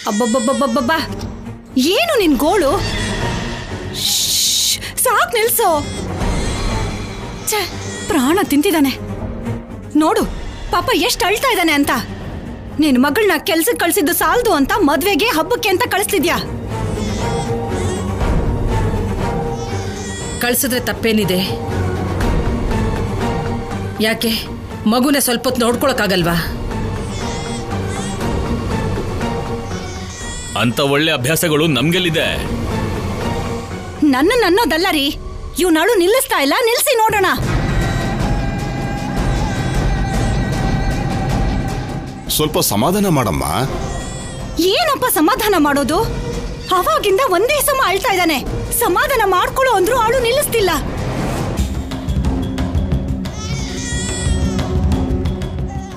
ಅಬ್ಬಬ್ಬಬ್ಬಬ್ಬಬ್ಬ, ಏನು ನಿನ್ ಗೋಳು? ಸಾಕ್ ನಿಲ್ಸೋ. ಪ್ರಾಣ ತಿಂತಿದ್ದಾನೆ ನೋಡು, ಪಾಪ ಎಷ್ಟು ಅಳ್ತಾ ಇದ್ದಾನೆ ಅಂತ. ನಿನ್ ಮಗಳನ್ನ ಕೆಲ್ಸಕ್ಕೆ ಕಳ್ಸಿದ್ದು ಸಾಲದು ಅಂತ ಮದ್ವೆಗೆ ಹಬ್ಬಕ್ಕೆ ಅಂತ ಕಳಿಸ್ತಿದ್ಯಾ? ಕಳ್ಸಿದ್ರೆ ತಪ್ಪೇನಿದೆ? ಯಾಕೆ ಮಗುನ ಸ್ವಲ್ಪ ಹೊತ್ತು ನೋಡ್ಕೊಳಕ್ಕಾಗಲ್ವಾ? ಅಂತ ಒಳ್ಳೆ ಅಭ್ಯಾಸಗಳು ನಮ್ಗೆಲ್ಲಿದೆ? ನನ್ನ ಅನ್ನೋದಲ್ಲ ರೀ, ಇವ್ನಾಳು ನಿಲ್ಲಿಸ್ತಾ ಇಲ್ಲ, ನಿಲ್ಸಿ ನೋಡೋಣ. ಸ್ವಲ್ಪ ಸಮಾಧಾನ ಮಾಡಮ್ಮ. ಏನಪ್ಪ ಸಮಾಧಾನ ಮಾಡೋದು? ಅವಾಗಿಂದ ಒಂದೇ ಸಮ ಅಳ್ತಾ ಇದ್ದಾನೆ. ಸಮಾಧಾನ ಮಾಡ್ಕೊಳ್ಳೋ ಅಂದ್ರೂ ಆಳು ನಿಲ್ಲಿಸ್ತಿಲ್ಲ.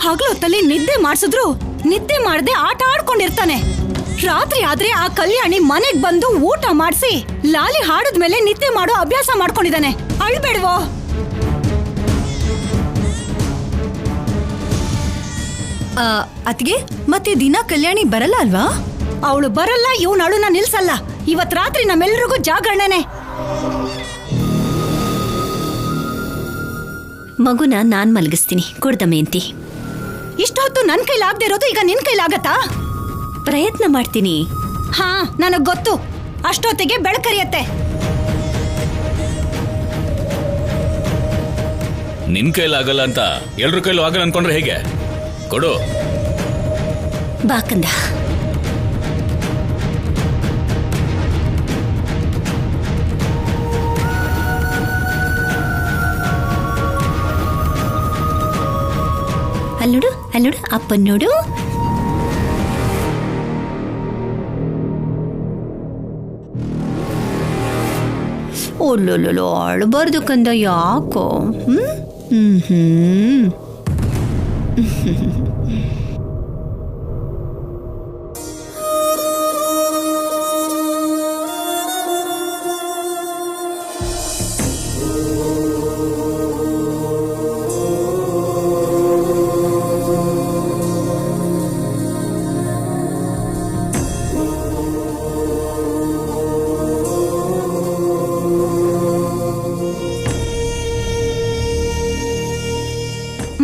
ಹಗಲೊತ್ತಲ್ಲಿ ನಿದ್ದೆ ಮಾಡಿಸಿದ್ರು ನಿದ್ದೆ ಮಾಡದೆ ಆಟ ಆಡ್ಕೊಂಡಿರ್ತಾನೆ. ರಾತ್ರಿ ಆದ್ರೆ ಆ ಕಲ್ಯಾಣಿ ಮನೆಗ್ ಬಂದು ಊಟ ಮಾಡಿಸಿ ಲಾಲಿ ಹಾಡದ್ಮೇಲೆ ನಿದ್ದೆ ಮಾಡೋ ಅಭ್ಯಾಸ ಮಾಡ್ಕೊಂಡಿದ್ದಾನೆ. ಅಳ್ಬೇಡ್ವೋ? ಅತ್ಗೆ, ಮತ್ತೆ ದಿನ ಕಲ್ಯಾಣಿ ಬರಲ್ಲ ಅಲ್ವಾ? ಅವಳು ಬರಲ್ಲ, ಇವನು ಅಳುನ ನಿಲ್ಸಲ್ಲ. ಇವತ್ ರಾತ್ರಿ ನಮ್ಮೆಲ್ಲರಿಗೂ ಜಾಗರಣೆನೆ. ಮಗುನ ನಾನ್ ಮಲಗಿಸ್ತೀನಿ, ಕೊಡ್ದಮೇಂತಿ. ಇಷ್ಟೊತ್ತು ನನ್ ಕೈಲಾಗದೆ ಇರೋದು ಈಗ ನಿನ್ ಕೈಲಾಗತ್ತಾ? ಪ್ರಯತ್ನ ಮಾಡ್ತೀನಿ. ಹಾ, ನನಗ್ ಗೊತ್ತು. ಅಷ್ಟೊತ್ತಿಗೆ ಬೆಳಕರಿಯತ್ತೆ. ನಿನ್ ಕೈಲಾಗಲ್ಲ ಅಂತ ಎಲ್ರ ಕೈಲೂ ಆಗಲ್ಲ ಅನ್ಕೊಂಡ್ರೆ ಹೇಗೆ? ಕೊಡು. ಬಾಕಂದ. ಅಲ್ಲೋಡು ಅಲ್ಲೋಡು, ಅಪ್ಪನ್ ನೋಡು. ಓಲ್ಲೋ, ಅಳಬಾರ್ದು ಕಂದ. ಯಾಕೋ?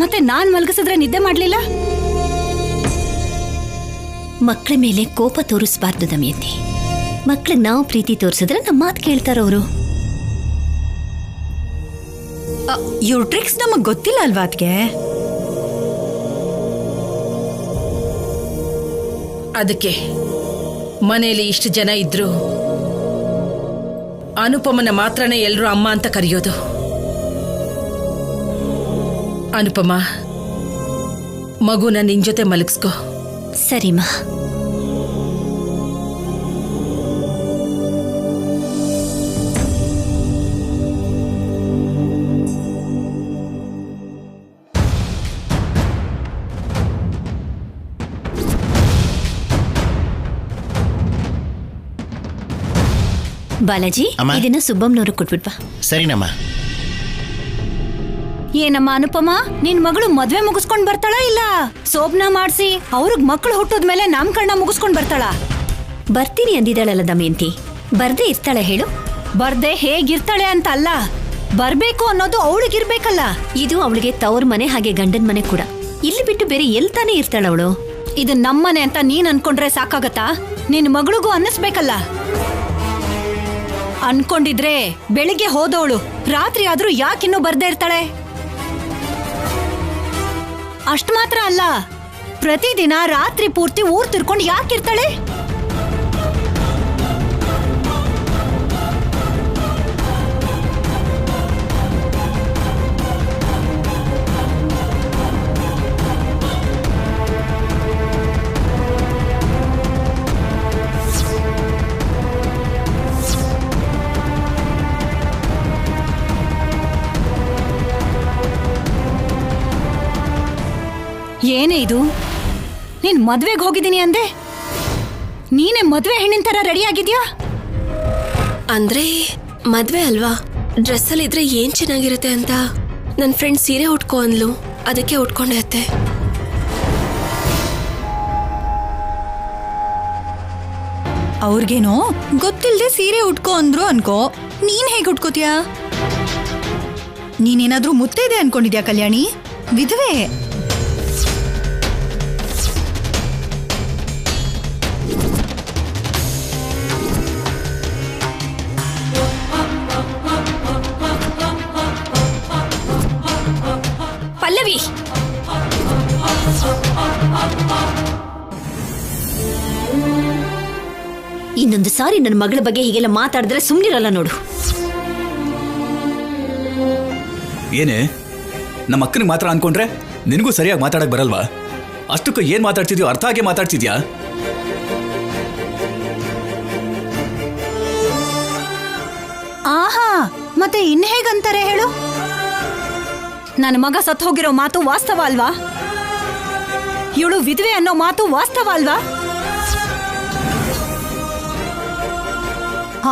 ಮತ್ತೆ ನಾನ್ ಮಲಗಿಸಿದ್ರೆ ನಿದ್ದೆ ಮಾಡ್ಲಿಲ್ಲ? ಮಕ್ಕಳ ಮೇಲೆ ಕೋಪ ತೋರಿಸಬಾರ್ದು ದಮಯಂತಿ. ಮಕ್ಳಿಗೆ ನಾವು ಪ್ರೀತಿ ತೋರಿಸಿದ್ರೆ ನಮ್ಮ ಮಾತು ಕೇಳ್ತಾರವರು. ಇವ್ರ ಟ್ರಿಕ್ಸ್ ನಮಗ್ ಗೊತ್ತಿಲ್ಲ ಅಲ್ವಾ ಅದ್ಗೆ? ಅದಕ್ಕೆ ಮನೆಯಲ್ಲಿ ಇಷ್ಟು ಜನ ಇದ್ರು ಅನುಪಮನ ಮಾತ್ರನೇ ಎಲ್ರೂ ಅಮ್ಮ ಅಂತ ಕರೆಯೋದು. ಅನುಪಮ, ಮಗುನ ನಿನ್ ಜೊತೆ ಮಲಗಿಸ್ಕೋ. ಸರಿಮಾ. ಬಾಲಾಜಿ, ಇದನ್ನ ಸುಬ್ಬಮ್ಮನವ್ರಿಗೆ ಕೊಟ್ಬಿಟ್ವಾ? ಸರಿನಮ್ಮ. ಏನಮ್ಮ ಅನುಪಮ, ನಿನ್ ಮಗಳು ಮದ್ವೆ ಮುಗಿಸ್ಕೊಂಡ್ ಬರ್ತಾಳ ಇಲ್ಲ ಸೋಬ್ನ ಮಾಡ್ಸಿ ಅವ್ರಿಗೆ ಮಕ್ಕಳು ಹುಟ್ಟೋದ್ಮೇಲೆ ನಾಮಕರಣ ಮುಗಿಸ್ಕೊಂಡ್ ಬರ್ತಾಳ? ಬರ್ತೀನಿ ಅಂದಿದ್ದಾಳಲ್ಲ ದಮಯಂತಿ, ಬರ್ದೇ ಇರ್ತಾಳೆ ಹೇಳು? ಬರ್ದೆ ಹೇಗಿರ್ತಾಳೆ ಅಂತ ಅಲ್ಲ, ಬರ್ಬೇಕು ಅನ್ನೋದು ಅವಳಿಗಿರ್ಬೇಕಲ್ಲ. ಇದು ಅವಳಿಗೆ ತವ್ರ ಮನೆ, ಹಾಗೆ ಗಂಡನ ಮನೆ ಕೂಡ. ಇಲ್ಲಿ ಬಿಟ್ಟು ಬೇರೆ ಎಲ್ ತಾನೇ ಇರ್ತಾಳ ಅವಳು? ಇದು ನಮ್ಮನೆ ಅಂತ ನೀನ್ ಅನ್ಕೊಂಡ್ರೆ ಸಾಕಾಗತ್ತಾ? ನಿನ್ ಮಗಳಿಗೂ ಅನ್ನಿಸ್ಬೇಕಲ್ಲ. ಅನ್ಕೊಂಡಿದ್ರೆ ಬೆಳಿಗ್ಗೆ ಹೋದವಳು ರಾತ್ರಿ ಆದ್ರೂ ಯಾಕಿನ್ನೂ ಬರ್ದೇ ಇರ್ತಾಳೆ? ಅಷ್ಟ್ ಮಾತ್ರ ಅಲ್ಲ, ಪ್ರತಿದಿನ ರಾತ್ರಿ ಪೂರ್ತಿ ಊರ್ ತಿರ್ಕೊಂಡು ಯಾಕಿರ್ತಾಳೆ? ಏನೇ ಇದು? ನೀನ್ ಮದ್ವೆಗೆ ಹೋಗಿದ್ದೀನಿ ಅಂದೆ, ನೀನೇ ಮದ್ವೆ ಹೆಣ್ಣಿನ ತರ ರೆಡಿ ಆಗಿದ್ಯಾ? ಅಂದ್ರೆ ಮದ್ವೆ ಅಲ್ವಾ, ಡ್ರೆಸ್ಸಲ್ಲಿ ಇದ್ರೆ ಏನ್ ಚೆನ್ನಾಗಿರುತ್ತೆ ಅಂತ ನನ್ನ ಫ್ರೆಂಡ್ ಸೀರೆ ಉಟ್ಕೋ ಅಂದ್ಲು, ಅದಕ್ಕೆ ಉಟ್ಕೊಂಡೆ ಅತ್ತೆ. ಅವ್ರಿಗೇನೋ ಗೊತ್ತಿಲ್ದೆ ಸೀರೆ ಉಟ್ಕೋ ಅಂದ್ರು ಅನ್ಕೋ, ನೀನ್ ಹೇಗೆ ಉಟ್ಕೋತೀಯಾ? ನೀನೇನಾದ್ರೂ ಮುತ್ತೈದೆ ಅನ್ಕೊಂಡಿದ್ಯಾ ಕಲ್ಯಾಣಿ? ವಿಧವೆ. ಪಲ್ಲವಿ, ಇನ್ನೊಂದು ಸಾರಿ ನನ್ನ ಮಗಳ ಬಗ್ಗೆ ಹೀಗೆಲ್ಲ ಮಾತಾಡಿದ್ರೆ ಸುಮ್ಮನಿರಲ್ಲ ನೋಡು. ಏನೇ, ನಮ್ಮ ಅಕ್ಕನಿಗೆ ಮಾತ್ರ ಅನ್ಕೊಂಡ್ರೆ ನಿನಗೂ ಸರಿಯಾಗಿ ಮಾತಾಡಕ್ ಬರಲ್ವಾ? ಅಷ್ಟಕ್ಕೂ ಏನ್ ಮಾತಾಡ್ತಿದ್ಯೋ ಅರ್ಥ ಆಗೇ ಮಾತಾಡ್ತಿದ್ಯಾ? ಆಹಾ, ಮತ್ತೆ ಇನ್ ಹೇಗಂತಾರೆ ಹೇಳು? ನನ್ನ ಮಗ ಸತ್ತು ಹೋಗಿರೋ ಮಾತು ವಾಸ್ತವ ಅಲ್ವಾ? ಇವಳು ವಿಧವೆ ಅನ್ನೋ ಮಾತು ವಾಸ್ತವ ಅಲ್ವಾ?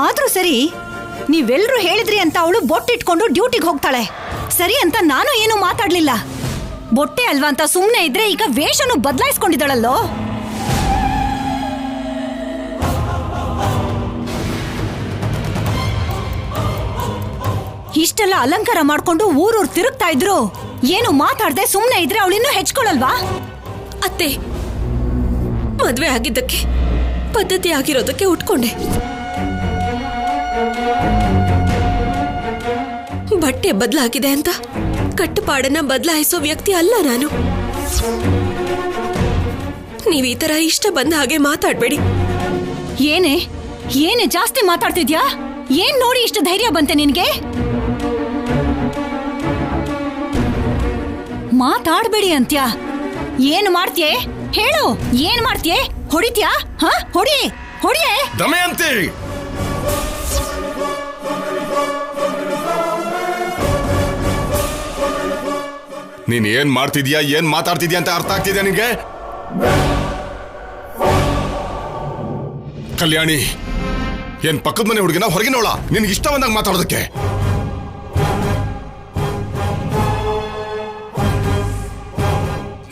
ಆದ್ರೂ ಸರಿ, ನೀವೆಲ್ರೂ ಹೇಳಿದ್ರಿ ಅಂತ ಅವಳು ಬೊಟ್ಟಿಟ್ಕೊಂಡು ಡ್ಯೂಟಿಗೆ ಹೋಗ್ತಾಳೆ. ಸರಿ ಅಂತ ನಾನು ಏನು ಮಾತಾಡ್ಲಿಲ್ಲ. ಬೊಟ್ಟೆ ಅಲ್ವಾ ಅಂತ ಸುಮ್ಮನೆ ಇದ್ರೆ ಈಗ ವೇಷನು ಬದಲಾಯಿಸ್ಕೊಂಡಿದ್ದಾಳಲ್ಲೋ. ಇಷ್ಟೆಲ್ಲ ಅಲಂಕಾರ ಮಾಡ್ಕೊಂಡು ಊರೂರ್ ತಿರುಗ್ತಾ ಇದ್ರು, ಏನು ಮಾತಾಡ್ದೆ ಸುಮ್ಮನೆ ಇದ್ರೆ ಅವಳಿನ್ನೂ ಹೆಚ್ಕೊಳಲ್ವಾ? ಅತ್ತೆ, ಮದ್ವೆ ಆಗಿದ್ದಕ್ಕೆ ಪದ್ಧತಿ ಆಗಿರೋದಕ್ಕೆ ಉಟ್ಕೊಂಡೆ. ಬಟ್ಟೆ ಬದಲಾಗಿದೆ ಅಂತ ಕಟ್ಟುಪಾಡನ್ನ ಬದಲಾಯಿಸೋ ವ್ಯಕ್ತಿ ಅಲ್ಲ ನಾನು. ನೀವ್ ಈ ತರ ಇಷ್ಟ ಬಂದ ಹಾಗೆ ಮಾತಾಡ್ಬೇಡಿ. ಏನೇ ಜಾಸ್ತಿ ಮಾತಾಡ್ತಿದ್ಯಾ? ಏನ್ ನೋಡಿ ಇಷ್ಟು ಧೈರ್ಯ ಬಂತೆ ನಿನ್ಗೆ? ಮಾತಾಡ್ಬೇಡಿ ಅಂತ್ಯಾ? ಏನ್ ಮಾಡ್ತೀಯೇ ಹೇಳು? ಏನ್ ಮಾಡ್ತೀಯೇ? ಹೊಡಿತ್ಯಾ? ಹೊಡಿಯೇ ದಮಯಂತಿ, ನೀನ್ ಏನ್ ಮಾಡ್ತಿದ್ಯಾ, ಏನ್ ಮಾತಾಡ್ತಿದ್ಯಾ ಅಂತ ಅರ್ಥ ಆಗ್ತಿದ್ಯಾ ನಿನ್ಗೆ? ಕಲ್ಯಾಣಿ, ಏನ್ ಪಕ್ಕದ ಮನೆ ಹುಡುಗಿನ ಹೊರಗಿನವಳ ನಿನ್ಗೆ ಇಷ್ಟ ಬಂದಾಗ ಮಾತಾಡೋದಕ್ಕೆ?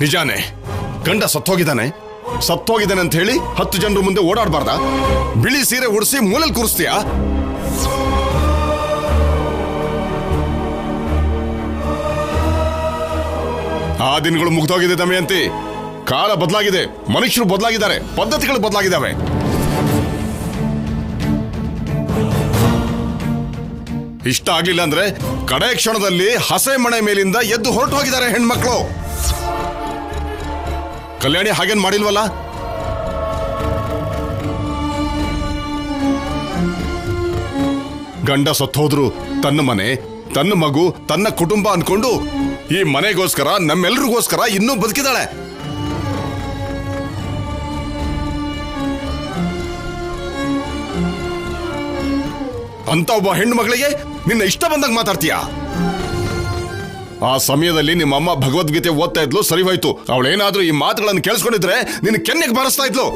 ನಿಜಾನೇ ಗಂಡ ಸತ್ತೋಗಿದ್ದಾನೆ ಅಂತ ಹೇಳಿ 10 ಜನರ ಮುಂದೆ ಓಡಾಡಬಾರ್ದ? ಬಿಳಿ ಸೀರೆ ಉಡಿಸಿ ಮೂಲೆಲ್ ಕೂರಿಸ್ತೀಯಾ? ಆ ದಿನಗಳು ಮುಗ್ದೋಗಿದೆ ದಮಯಂತಿ. ಕಾಲ ಬದಲಾಗಿದೆ, ಮನುಷ್ಯರು ಬದಲಾಗಿದ್ದಾರೆ, ಪದ್ಧತಿಗಳು ಬದಲಾಗಿದ್ದಾವೆ. ಇಷ್ಟ ಆಗ್ಲಿಲ್ಲ ಅಂದ್ರೆ ಕಡೆ ಕ್ಷಣದಲ್ಲಿ ಹಸೆ ಮನೆ ಮೇಲಿಂದ ಎದ್ದು ಹೊರಟು ಹೋಗಿದ್ದಾರೆ ಹೆಣ್ಮಕ್ಳು. ಕಲ್ಯಾಣಿ ಹಾಗೇನ್ ಮಾಡಿಲ್ವಲ್ಲ? ಗಂಡ ಸತ್ತೋದ್ರು ತನ್ನ ಮನೆ, ತನ್ನ ಮಗು, ತನ್ನ ಕುಟುಂಬ ಅನ್ಕೊಂಡು ಈ ಮನೆಗೋಸ್ಕರ, ನಮ್ಮೆಲ್ರಿಗೋಸ್ಕರ ಇನ್ನೂ ಬದುಕಿದಾಳೆ. ಅಂತ ಒಬ್ಬ ಹೆಣ್ಣು ಮಗಳಿಗೆ ನಿನ್ನ ಇಷ್ಟ ಬಂದಾಗ ಮಾತಾಡ್ತೀಯ? ಆ ಸಮಯದಲ್ಲಿ ನಿಮ್ಮಮ್ಮ ಭಗವದ್ಗೀತೆ ಓದ್ತಾ ಇದ್ಲು, ಸರಿ ಹೋಯ್ತು. ಅವಳೇನಾದ್ರೂ ಈ ಮಾತುಗಳನ್ನು ಕೇಳಿಸ್ಕೊಂಡಿದ್ರೆ ನಿನ್ನ ಕೆನ್ನೆಗೆ ಬಾರಿಸ್ತಾ ಇದ್ಲು.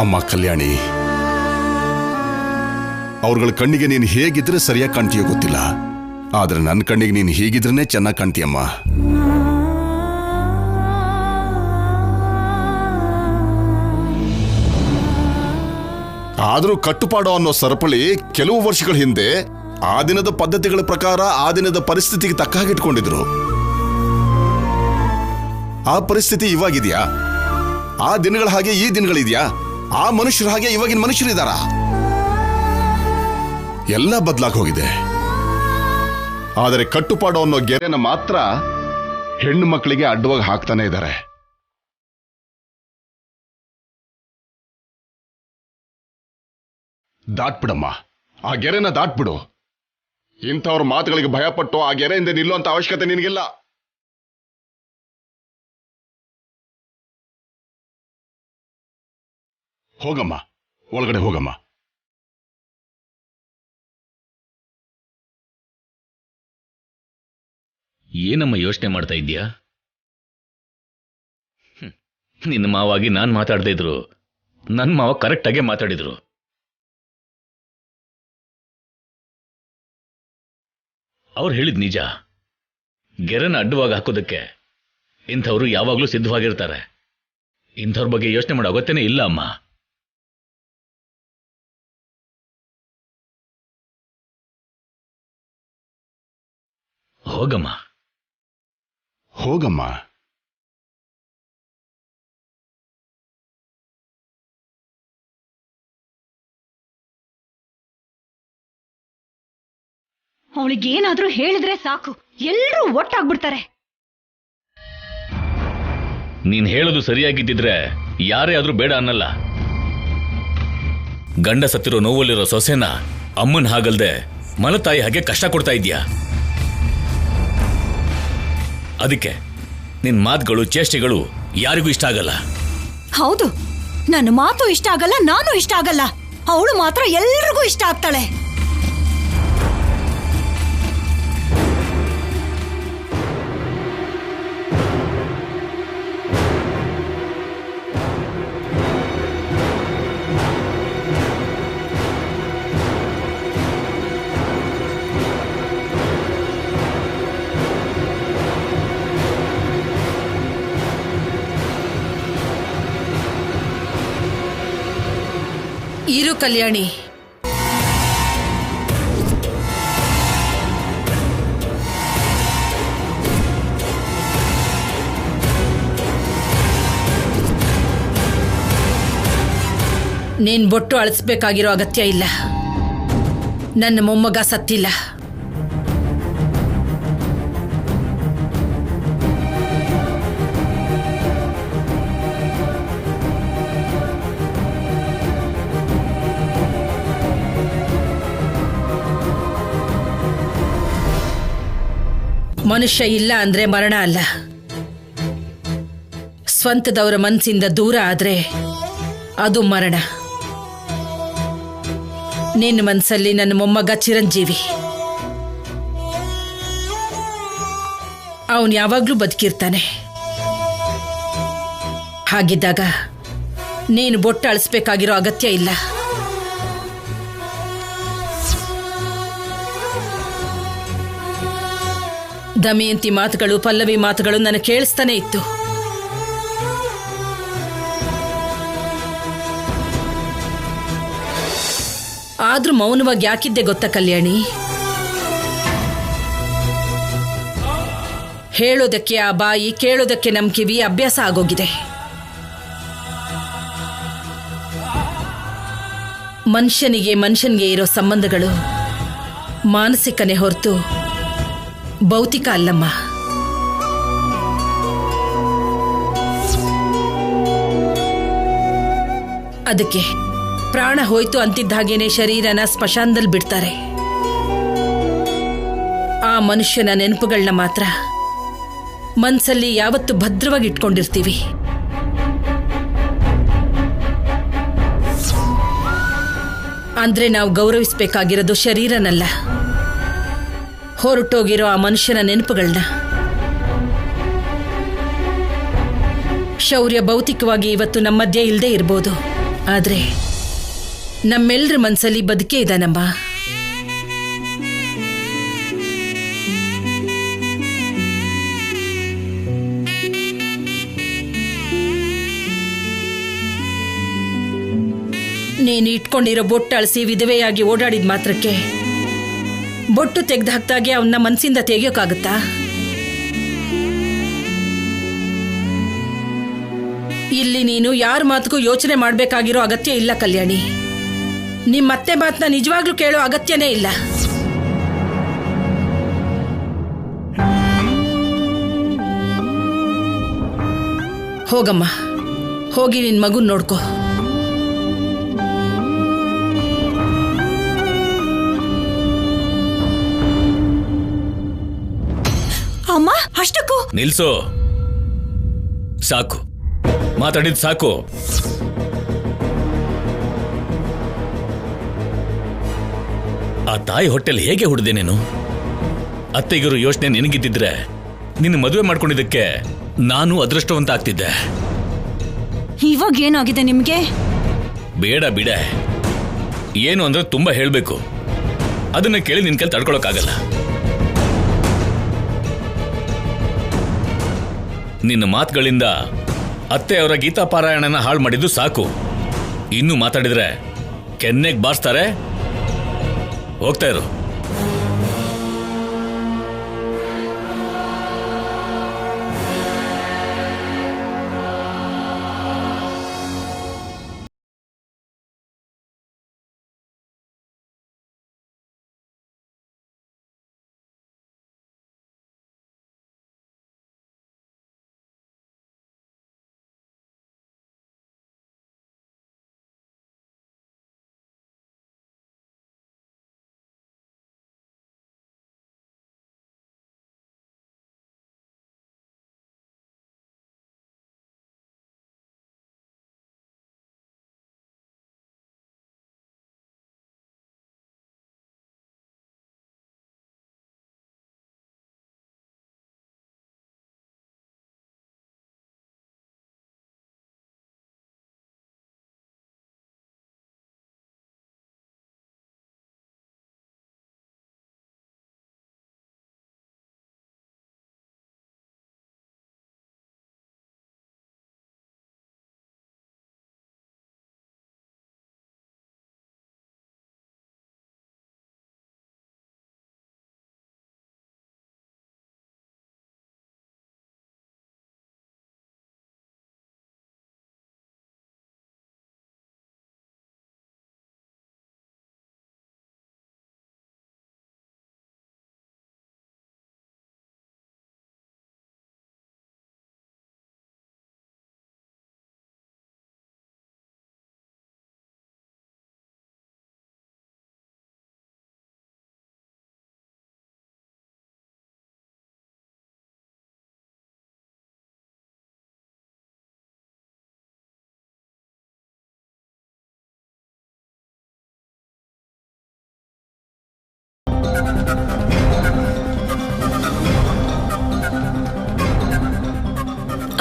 ಅಮ್ಮ ಕಲ್ಯಾಣಿ, ಅವ್ರಗಳ ಕಣ್ಣಿಗೆ ನೀನು ಹೇಗಿದ್ರೆ ಸರಿಯಾಗಿ ಕಾಣ್ತೀಯೋ ಗೊತ್ತಿಲ್ಲ, ಆದ್ರೆ ನನ್ನ ಕಣ್ಣಿಗೆ ನೀನು ಹೀಗಿದ್ರೇನೆ ಚೆನ್ನಾಗಿ ಕಾಣ್ತೀಯಮ್ಮ. ಆದ್ರೂ ಕಟ್ಟುಪಾಡು ಅನ್ನೋ ಸರಪಳಿ ಕೆಲವು ವರ್ಷಗಳ ಹಿಂದೆ ಆ ದಿನದ ಪದ್ಧತಿಗಳ ಪ್ರಕಾರ ಆ ದಿನದ ಪರಿಸ್ಥಿತಿಗೆ ತಕ್ಕ ಹಾಗೆ ಇಟ್ಕೊಂಡಿದ್ರು. ಆ ಪರಿಸ್ಥಿತಿ ಇವಾಗಿದೆಯಾ? ಆ ದಿನಗಳ ಹಾಗೆ ಈ ದಿನಗಳಿದ್ಯಾ? ಆ ಮನುಷ್ಯರ ಹಾಗೆ ಇವಾಗಿನ ಮನುಷ್ಯರಿದ್ದಾರ? ಎಲ್ಲ ಬದಲಾಗಿ ಹೋಗಿದೆ. ಆದರೆ ಕಟ್ಟುಪಾಡು ಅನ್ನೋ ಗೆರೆನ ಮಾತ್ರ ಹೆಣ್ಣು ಮಕ್ಕಳಿಗೆ ಅಡ್ಡವಾಗಿ ಹಾಕ್ತಾನೆ ಇದ್ದಾರೆ. ದಾಟ್ಬಿಡಮ್ಮ, ಆ ಗೆರೆನ ದಾಟ್ಬಿಡು. ಇಂಥವ್ರ ಮಾತುಗಳಿಗೆ ಭಯಪಟ್ಟು ಆ ಗೆರೆಯಿಂದ ನಿಲ್ಲುವಂತ ಅವಶ್ಯಕತೆ ನಿನಗಿಲ್ಲ. ಹೋಗಮ್ಮ, ಒಳಗಡೆ ಹೋಗಮ್ಮ. ಏನಮ್ಮ ಯೋಚನೆ ಮಾಡ್ತಾ ಇದ್ಯಾ? ನಿನ್ನ ಮಾವಾಗಿ ನಾನು ಮಾತಾಡದೇ ಇದ್ರು ನನ್ನ ಮಾವ ಕರೆಕ್ಟಾಗೇ ಮಾತಾಡಿದ್ರು. ಅವ್ರು ಹೇಳಿದ್ ನಿಜ. ಗೆರೆನ ಅಡ್ಡವಾಗಿ ಹಾಕೋದಕ್ಕೆ ಇಂಥವ್ರು ಯಾವಾಗಲೂ ಸಿದ್ಧವಾಗಿರ್ತಾರೆ. ಇಂಥವ್ರ ಬಗ್ಗೆ ಯೋಚನೆ ಮಾಡೋ ಅಗತ್ಯನೇ ಇಲ್ಲ ಅಮ್ಮ. ಹೋಗಮ್ಮ ಹೋಗಮ್ಮ. ಅವಳಿಗೇನಾದ್ರೂ ಹೇಳಿದ್ರೆ ಸಾಕು, ಎಲ್ರೂ ಒಟ್ಟಾಗ್ಬಿಡ್ತಾರೆ. ನೀನ್ ಹೇಳೋದು ಸರಿಯಾಗಿದ್ದಿದ್ರೆ ಯಾರೇ ಆದ್ರೂ ಬೇಡ ಅನ್ನಲ್ಲ. ಗಂಡ ಸತ್ತಿರೋ ನೋವಲ್ಲಿರೋ ಸೊಸೆನ ಅಮ್ಮನ್ ಹಾಗಲ್ದೆ ಮಲತಾಯಿ ಹಾಗೆ ಕಷ್ಟ ಕೊಡ್ತಾ ಇದ್ಯಾ. ಅದಕ್ಕೆ ನಿನ್ ಮಾತುಗಳು ಚೇಷ್ಟೆಗಳು ಯಾರಿಗೂ ಇಷ್ಟ ಆಗಲ್ಲ. ಹೌದು, ನನ್ನ ಮಾತು ಇಷ್ಟ ಆಗಲ್ಲ, ನಾನು ಇಷ್ಟ ಆಗಲ್ಲ. ಅವಳು ಮಾತ್ರ ಎಲ್ರಿಗೂ ಇಷ್ಟ ಆಗ್ತಾಳೆ. ಇರು ಕಲ್ಯಾಣಿ, ನೀನ್ ಬೊಟ್ಟು ಅಳಿಸ್ಬೇಕಾಗಿರೋ ಅಗತ್ಯ ಇಲ್ಲ. ನನ್ನ ಮೊಮ್ಮಗ ಸತ್ತಿಲ್ಲ. ಮನುಷ್ಯ ಇಲ್ಲ ಅಂದ್ರೆ ಮರಣ ಅಲ್ಲ. ಸ್ವಂತದವರ ಮನಸ್ಸಿಂದ ದೂರ ಆದ್ರೆ ಅದು ಮರಣ. ನಿನ್ನ ಮನಸ್ಸಲ್ಲಿ ನನ್ನ ಮೊಮ್ಮಗ ಚಿರಂಜೀವಿ. ಅವನು ಯಾವಾಗ್ಲೂ ಬದುಕಿರ್ತಾನೆ. ಹಾಗಿದ್ದಾಗ ನೀನು ಬೊಟ್ಟು ಅಳಿಸ್ಬೇಕಾಗಿರೋ ಅಗತ್ಯ ಇಲ್ಲ. ದಮಯಂತಿ ಮಾತುಗಳು, ಪಲ್ಲವಿ ಮಾತುಗಳು ನನಗೆ ಕೇಳಿಸ್ತಾನೆ ಇತ್ತು. ಆದ್ರೂ ಮೌನವಾಗಿ ಯಾಕಿದ್ದೆ ಗೊತ್ತಾ ಕಲ್ಯಾಣಿ? ಹೇಳೋದಕ್ಕೆ ಆ ಬಾಯಿ, ಕೇಳೋದಕ್ಕೆ ನಮ್ಮ ಕಿವಿ ಅಭ್ಯಾಸ ಆಗೋಗಿದೆ. ಮನುಷ್ಯನಿಗೆ ಇರೋ ಸಂಬಂಧಗಳು ಮಾನಸಿಕನೇ ಹೊರತು ಭೌತಿಕ ಅಲ್ಲಮ್ಮ. ಅದಕ್ಕೆ ಪ್ರಾಣ ಹೋಯ್ತು ಅಂತಿದ್ದ ಹಾಗೇನೆ ಶರೀರನ ಸ್ಮಶಾನದಲ್ಲಿ ಬಿಡ್ತಾರೆ. ಆ ಮನುಷ್ಯನ ನೆನಪುಗಳನ್ನ ಮಾತ್ರ ಮನಸ್ಸಲ್ಲಿ ಯಾವತ್ತು ಭದ್ರವಾಗಿ ಇಟ್ಕೊಂಡಿರ್ತೀವಿ. ಅಂದ್ರೆ ನಾವು ಗೌರವಿಸಬೇಕಾಗಿರೋದು ಶರೀರನಲ್ಲ, ಹೊರಟೋಗಿರೋ ಆ ಮನುಷ್ಯನ ನೆನಪುಗಳನ್ನ. ಶೌರ್ಯ ಭೌತಿಕವಾಗಿ ಇವತ್ತು ನಮ್ಮ ಮಧ್ಯೆ ಇಲ್ಲದೆ ಇರ್ಬೋದು, ಆದ್ರೆ ನಮ್ಮೆಲ್ಲರ ಮನಸ್ಸಲ್ಲಿ ಬದುಕೇ ಇದ್ದಾನಮ್ಮ. ನೀನು ಇಟ್ಕೊಂಡಿರೋ ಬೊಟ್ಟು ಅಳಿಸಿ ವಿಧವೆಯಾಗಿ ಓಡಾಡಿದ ಮಾತ್ರಕ್ಕೆ ಬೊಟ್ಟು ತೆಗೆದು ಹಾಕ್ದಾಗೆ ಅವನ್ನ ಮನಸ್ಸಿಂದ ತೆಗಿಯೋಕ್ಕಾಗುತ್ತಾ? ಇಲ್ಲಿ ನೀನು ಯಾರ ಮಾತಿಗೂ ಯೋಚನೆ ಮಾಡಬೇಕಾಗಿರೋ ಅಗತ್ಯ ಇಲ್ಲ ಕಲ್ಯಾಣಿ. ನಿಮ್ಮತ್ತೆ ಮಾತನ್ನ ನಿಜವಾಗ್ಲೂ ಕೇಳೋ ಅಗತ್ಯನೇ ಇಲ್ಲ. ಹೋಗಮ್ಮ, ಹೋಗಿ ನಿನ್ ಮಗುನ್ ನೋಡ್ಕೋ. ಅಮ್ಮ, ಅಷ್ಟಕ್ಕೂ ನಿಲ್ಸು. ಸಾಕು, ಮಾತಾಡಿದ್ ಸಾಕು. ಆ ತಾಯಿ ಹೊಟ್ಟೆಲ್ ಹೇಗೆ ಹುಡ್ದೆ ನೀನು? ಅತ್ತೆಗಿರೋ ಯೋಚನೆ ನಿನಗಿದ್ದಿದ್ರೆ ನಿನ್ನ ಮದುವೆ ಮಾಡ್ಕೊಂಡಿದ್ದಕ್ಕೆ ನಾನು ಅದೃಷ್ಟವಂತ ಆಗ್ತಿದ್ದೆ. ಇವಾಗ ಏನಾಗಿದೆ ನಿಮ್ಗೆ? ಬೇಡ ಬಿಡ. ಏನು ಅಂದ್ರೆ ತುಂಬಾ ಹೇಳ್ಬೇಕು. ಅದನ್ನ ಕೇಳಿ ನಿನ್ ಕೈಲಿ ತಡ್ಕೊಳಕ್ಕಾಗಲ್ಲ. ನಿನ್ನ ಮಾತುಗಳಿಂದ ಅತ್ತೆ ಅವರ ಗೀತಾ ಪಾರಾಯಣನ ಹಾಳು ಮಾಡಿದ್ದು ಸಾಕು. ಇನ್ನು ಮಾತಾಡಿದ್ರೆ ಕೆನ್ನೆಗ್ ಬಾರಿಸ್ತಾರೆ. ಹೋಗ್ತಾ ಇರು.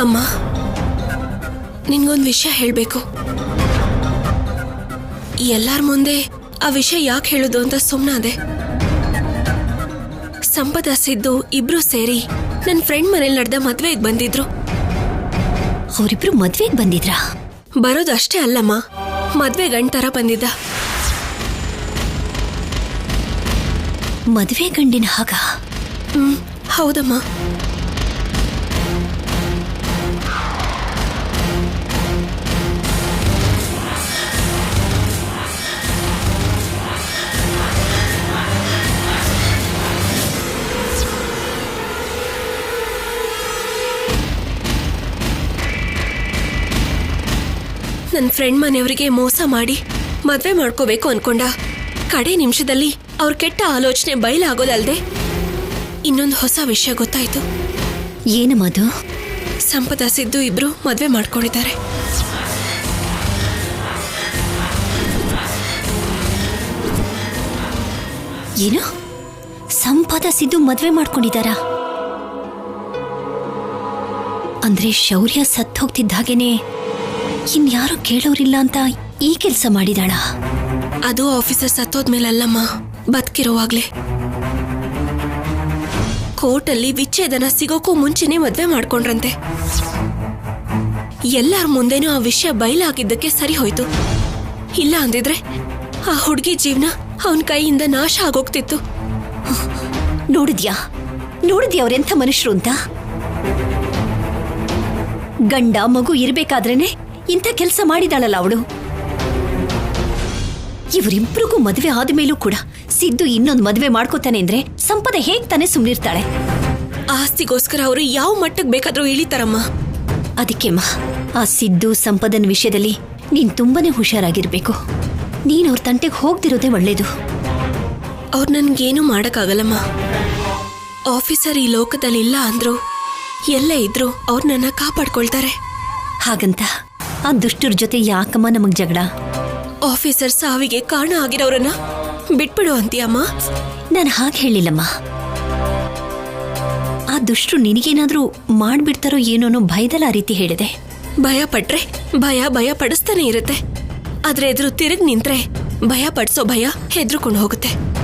ಅಮ್ಮ, ನಿನ್ಗೊಂದು ವಿಷಯ ಹೇಳಬೇಕು. ಎಲ್ಲಾರ ಮುಂದೆ ಆ ವಿಷಯ ಯಾಕೆ ಹೇಳೋದು ಅಂತ ಸುಮ್ಮನಾದೆ. ಸಂಪದ ಸಿದ್ದು ಇಬ್ರು ಸೇರಿ ನನ್ನ ಫ್ರೆಂಡ್ ಮನೇಲಿ ನಡೆದ ಮದ್ವೆಗೆ ಬಂದಿದ್ರು. ಅವರಿಬ್ರು ಮದ್ವೆಗೆ ಬಂದಿದ್ರಾ? ಬರೋದಷ್ಟೇ ಅಲ್ಲಮ್ಮ, ಮದ್ವೆ ಗಂಡ ತರ ಬಂದಿದ್ದ. ಮದ್ವೆ ಗಂಡಿನ ಹಾಗ? ಹೌದಮ್ಮ. ನನ್ನ ಫ್ರೆಂಡ್ ಮನೆಯವರಿಗೆ ಮೋಸ ಮಾಡಿ ಮದ್ವೆ ಮಾಡ್ಕೋಬೇಕು ಅನ್ಕೊಂಡ. ಕಡೆ ನಿಮಿಷದಲ್ಲಿ ಅವ್ರ ಕೆಟ್ಟ ಆಲೋಚನೆ ಬಯಲಾಗೋದಲ್ದೆ ಇನ್ನೊಂದು ಹೊಸ ವಿಷಯ ಗೊತ್ತಾಯ್ತು. ಏನು ಮಧು? ಸಂಪದ ಸಿದ್ದು ಇಬ್ರು ಮದ್ವೆ ಮಾಡ್ಕೊಂಡಿದ್ದಾರೆ. ಏನು? ಸಂಪದ ಸಿದ್ದು ಮದ್ವೆ ಮಾಡ್ಕೊಂಡಿದ್ದಾರಾ? ಅಂದ್ರೆ ಶೌರ್ಯ ಸತ್ತು ಹೋಗ್ತಿದ್ದ ಹಾಗೇನೆ ಇನ್ಯಾರು ಕೇಳೋರಿಲ್ಲ ಅಂತ ಈ ಕೆಲಸ ಮಾಡಿದಾಳ? ಅದು ಆಫೀಸರ್ ಸತ್ತೋದ್ಮೇಲಲ್ಲಮ್ಮ, ಬದುಕಿರೋವಾಗ್ಲೇ. ಕೋರ್ಟಲ್ಲಿ ವಿಚ್ಛೇದನ ಸಿಗೋಕ್ಕೂ ಮುಂಚೆನೆ ಮದ್ವೆ ಮಾಡ್ಕೊಂಡ್ರಂತೆ. ಎಲ್ಲರ ಮುಂದೆನೂ ಆ ವಿಷಯ ಬಯಲಾಗಿದ್ದಕ್ಕೆ ಸರಿ ಹೋಯ್ತು. ಇಲ್ಲ ಅಂದಿದ್ರೆ ಆ ಹುಡುಗಿ ಜೀವನ ಅವನ ಕೈಯಿಂದ ನಾಶ ಆಗೋಗ್ತಿತ್ತು. ನೋಡಿದ್ಯಾ ಅವ್ರೆಂಥ ಮನುಷ್ಯರು ಅಂತ? ಗಂಡ ಮಗು ಇರ್ಬೇಕಾದ್ರೇನೆ ಇಂಥ ಕೆಲಸ ಮಾಡಿದಾಳಲ್ಲ ಅವಳು. ಇವರಿಬ್ರಿಗೂ ಮದ್ವೆ ಆದ್ಮೇಲೂ ಕೂಡ ಸಿದ್ದು ಇನ್ನೊಂದು ಮದ್ವೆ ಮಾಡ್ಕೋತಾನೆ ಅಂದ್ರೆ ಸಂಪದ ಹೇಗ್ ತಾನೇ ಸುಮ್ನಿರ್ತಾಳೆ? ಆಸ್ತಿಗೋಸ್ಕರ ಅವರು ಯಾವ ಮಟ್ಟಕ್ಕೆ ಬೇಕಾದ್ರೂ ಇಳಿತಾರಮ್ಮ. ಅದಕ್ಕೆಮ್ಮ ಆ ಸಿದ್ದು ಸಂಪದನ ವಿಷಯದಲ್ಲಿ ನೀನ್ ತುಂಬಾನೇ ಹುಷಾರಾಗಿರ್ಬೇಕು. ನೀನ್ ಅವ್ರ ತಂಟೆಗೆ ಹೋಗ್ದಿರೋದೇ ಒಳ್ಳೇದು. ಅವ್ರು ನನ್ಗೇನು ಮಾಡಕ್ಕಾಗಲ್ಲಮ್ಮ. ಆಫೀಸರ್ ಈ ಲೋಕದಲ್ಲಿ ಇಲ್ಲ ಅಂದ್ರು ಎಲ್ಲೇ ಇದ್ರು ಅವ್ರು ನನ್ನ ಕಾಪಾಡ್ಕೊಳ್ತಾರೆ. ಹಾಗಂತ ಆ ದುಷ್ಟರ ಜೊತೆ ಯಾಕಮ್ಮ ನಮಗ್ ಜಗಳ? ಆಫೀಸರ್ ಸಾವಿಗೆ ಕಾರಣ ಆಗಿರೋರನ್ನ ಬಿಟ್ಬಿಡು ಅಂತೀಯಮ್ಮ? ನಾನು ಹಾಗೆ ಹೇಳಿಲ್ಲಮ್ಮ. ಆ ದುಷ್ಟರು ನಿನಗೇನಾದ್ರೂ ಮಾಡ್ಬಿಡ್ತಾರೋ ಏನೋನೋ ಭಯದಲ್ಲ ಆ ರೀತಿ ಹೇಳಿದೆ. ಭಯ ಪಟ್ರೆ ಭಯ ಪಡಿಸ್ತಾನೆ ಇರುತ್ತೆ. ಆದ್ರೆ ಎದುರು ತಿರುಗ್ ನಿಂತ್ರೆ ಭಯ ಪಡಿಸೋ ಭಯ ಹೆದ್ರುಕೊಂಡು ಹೋಗುತ್ತೆ.